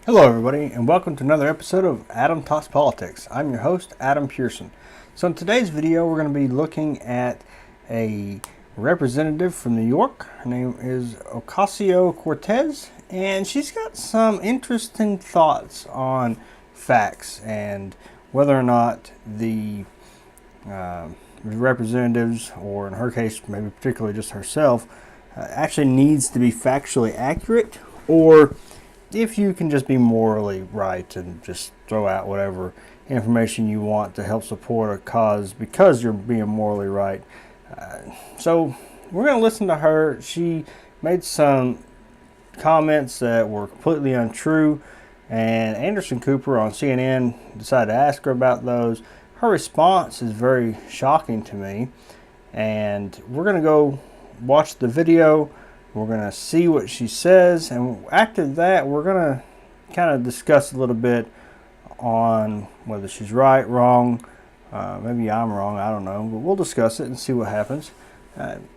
Hello, everybody, and welcome to another episode of Adam Talks Politics. I'm your host, Adam Pearson. So, in today's video, we're going to be looking at a representative from New York. Her name is Ocasio-Cortez, and she's got some interesting thoughts on facts and whether or not the representatives, or in her case, maybe particularly just herself, actually needs to be factually accurate, or if you can just be morally right and just throw out whatever information you want to help support a cause because you're being morally right. So we're going to listen to her. She made some comments that were completely untrue, and Anderson Cooper on CNN decided to ask her about those. Her response is very shocking to me, and we're going to go watch the video. We're going to see what she says, and after that, we're going to kind of discuss a little bit on whether she's right, wrong. Maybe I'm wrong, I don't know, but we'll discuss it and see what happens.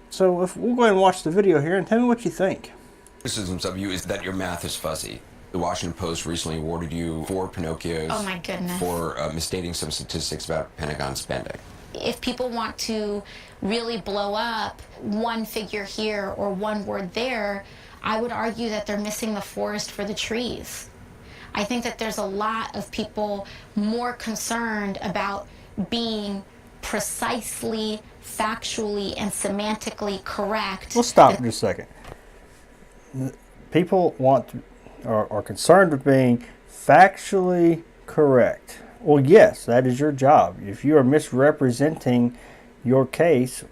So we'll go ahead and watch the video here and tell me what you think. Criticisms of you is that your math is fuzzy. The Washington Post recently awarded you 4 Pinocchios. Oh my goodness. For misstating some statistics about Pentagon spending. If people want to really blow up one figure here or one word there, I would argue that they're missing the forest for the trees. I think that there's a lot of people more concerned about being precisely, factually, and semantically correct. We'll stop for just a second. People are concerned with being factually correct. Well, yes, that is your job. If you are misrepresenting your case,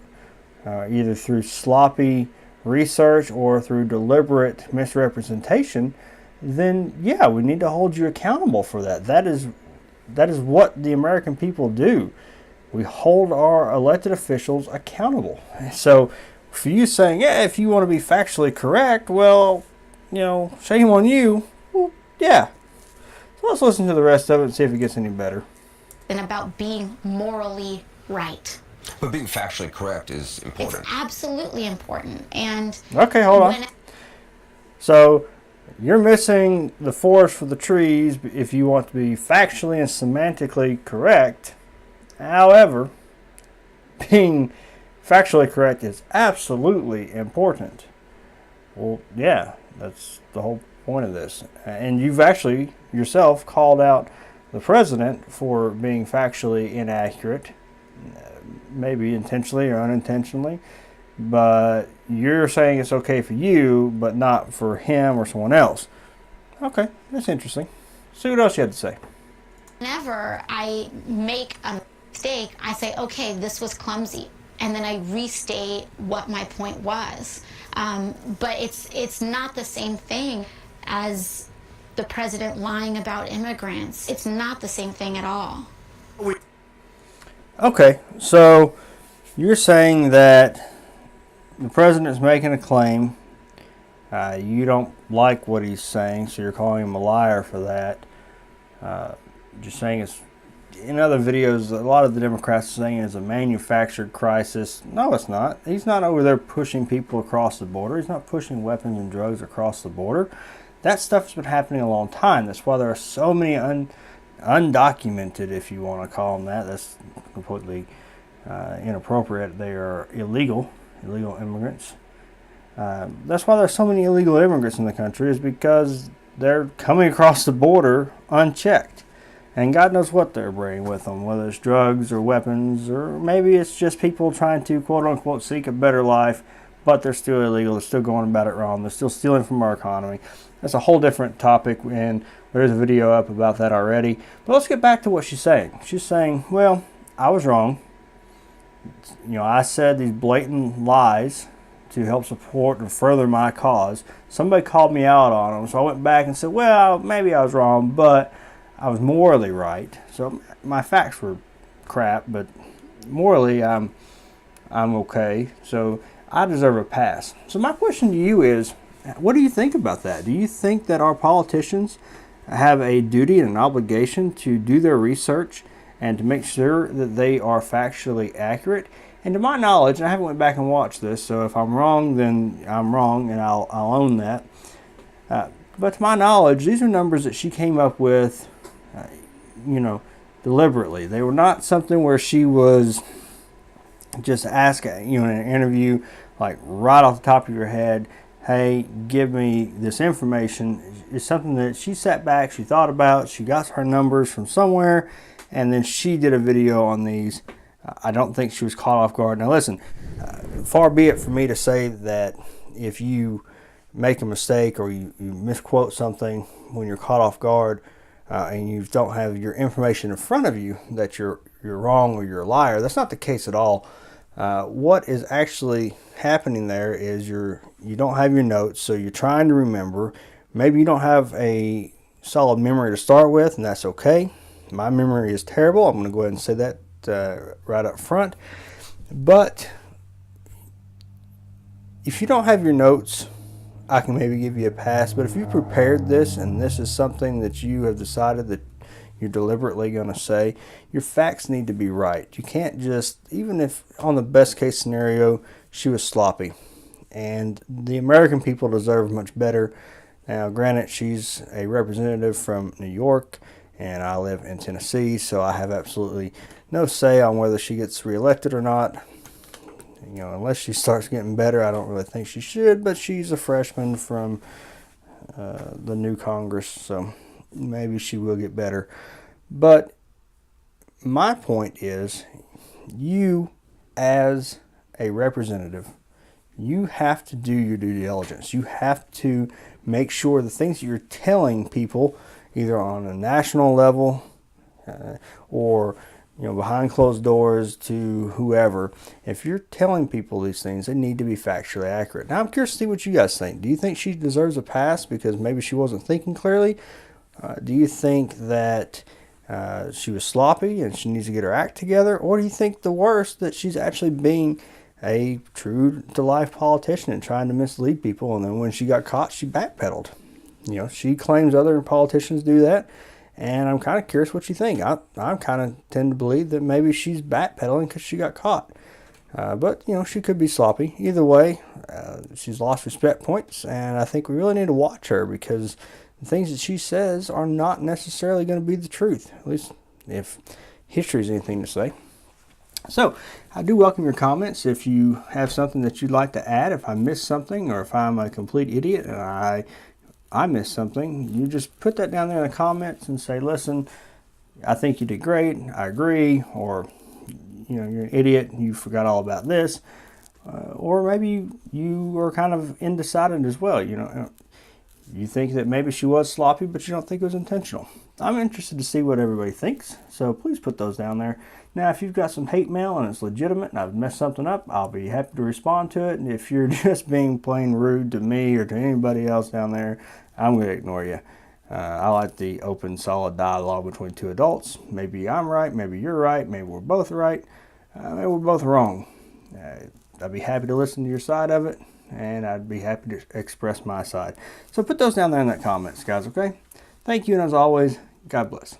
either through sloppy research or through deliberate misrepresentation, then yeah, we need to hold you accountable for that. That is what the American people do. We hold our elected officials accountable. So for you saying, yeah, if you want to be factually correct, well, shame on you. Well, yeah. So let's listen to the rest of it and see if it gets any better. And about being morally right. But being factually correct is important. It's absolutely important. And okay, hold on. So you're missing the forest for the trees if you want to be factually and semantically correct. However, being factually correct is absolutely important. Well, yeah, that's the whole point of this. And you've actually yourself called out the president for being factually inaccurate, maybe intentionally or unintentionally, but you're saying it's okay for you, but not for him or someone else. Okay, that's interesting. See what else you had to say. Whenever I make a mistake, I say, okay, this was clumsy, and then I restate what my point was. But it's not the same thing as the president lying about immigrants. It's not the same thing at all. Okay, so you're saying that the president's making a claim. You don't like what he's saying, so you're calling him a liar for that. Just saying it's, in other videos, a lot of the Democrats are saying it's a manufactured crisis. No, it's not. He's not over there pushing people across the border. He's not pushing weapons and drugs across the border. That stuff's been happening a long time. That's why there are so many undocumented, if you want to call them that. That's completely inappropriate. They are illegal immigrants. That's why there's so many illegal immigrants in the country, is because they're coming across the border unchecked. And God knows what they're bringing with them, whether it's drugs or weapons, or maybe it's just people trying to, quote unquote, seek a better life, but they're still illegal. They're still going about it wrong. They're still stealing from our economy. That's a whole different topic, and there's a video up about that already. But let's get back to what she's saying. She's saying, well, I was wrong. I said these blatant lies to help support and further my cause. Somebody called me out on them, so I went back and said, well, maybe I was wrong, but I was morally right. So my facts were crap, but morally I'm okay. So I deserve a pass. So my question to you is, what do you think about that? Do you think that our politicians have a duty and an obligation to do their research and to make sure that they are factually accurate? And to my knowledge, and I haven't went back and watched this, so if I'm wrong, then I'm wrong, and I'll own that. But to my knowledge, these are numbers that she came up with, you know, deliberately. They were not something where she was just asking, you know, in an interview, like right off the top of your head, hey, give me this information. It's something that she sat back, she thought about, she got her numbers from somewhere, and then she did a video on these. I don't think she was caught off guard. Now listen, far be it for me to say that if you make a mistake or you misquote something when you're caught off guard and you don't have your information in front of you, that you're wrong or you're a liar. That's not the case at all. What is actually happening there is you don't have your notes, so you're trying to remember. Maybe you don't have a solid memory to start with, and that's okay. My memory is terrible. I'm going to go ahead and say that right up front. But if you don't have your notes, I can maybe give you a pass. But if you prepared this and this is something that you have decided that you're deliberately going to say, your facts need to be right. You can't just, even if on the best case scenario, she was sloppy. And the American people deserve much better. Now, granted, she's a representative from New York, and I live in Tennessee, so I have absolutely no say on whether she gets reelected or not. You know, unless she starts getting better, I don't really think she should, but she's a freshman from the new Congress, so maybe she will get better. But my point is, you as a representative, you have to do your due diligence. You have to make sure the things that you're telling people, either on a national level or behind closed doors to whoever, if you're telling people these things, they need to be factually accurate. Now, I'm curious to see what you guys think. Do you think she deserves a pass because maybe she wasn't thinking clearly? Do you think that she was sloppy and she needs to get her act together? Or do you think the worst, that she's actually being a true-to-life politician and trying to mislead people, and then when she got caught, she backpedaled? She claims other politicians do that. And I'm kind of curious what you think. I kind of tend to believe that maybe she's backpedaling because she got caught. But, she could be sloppy. Either way, she's lost respect points, and I think we really need to watch her because the things that she says are not necessarily going to be the truth, at least if history is anything to say. So, I do welcome your comments. If you have something that you'd like to add, if I missed something, or if I'm a complete idiot and I missed something, you just put that down there in the comments and say, listen, I think you did great, I agree, or you're an idiot, you forgot all about this, or maybe you are kind of undecided as well. You think that maybe she was sloppy, but you don't think it was intentional. I'm interested to see what everybody thinks, so please put those down there. Now, if you've got some hate mail and it's legitimate and I've messed something up, I'll be happy to respond to it. And if you're just being plain rude to me or to anybody else down there, I'm going to ignore you. I like the open, solid dialogue between two adults. Maybe I'm right, maybe you're right, maybe we're both right, maybe we're both wrong. I'd be happy to listen to your side of it, and I'd be happy to express my side. So put those down there in the comments, guys, okay? Thank you, and as always, God bless.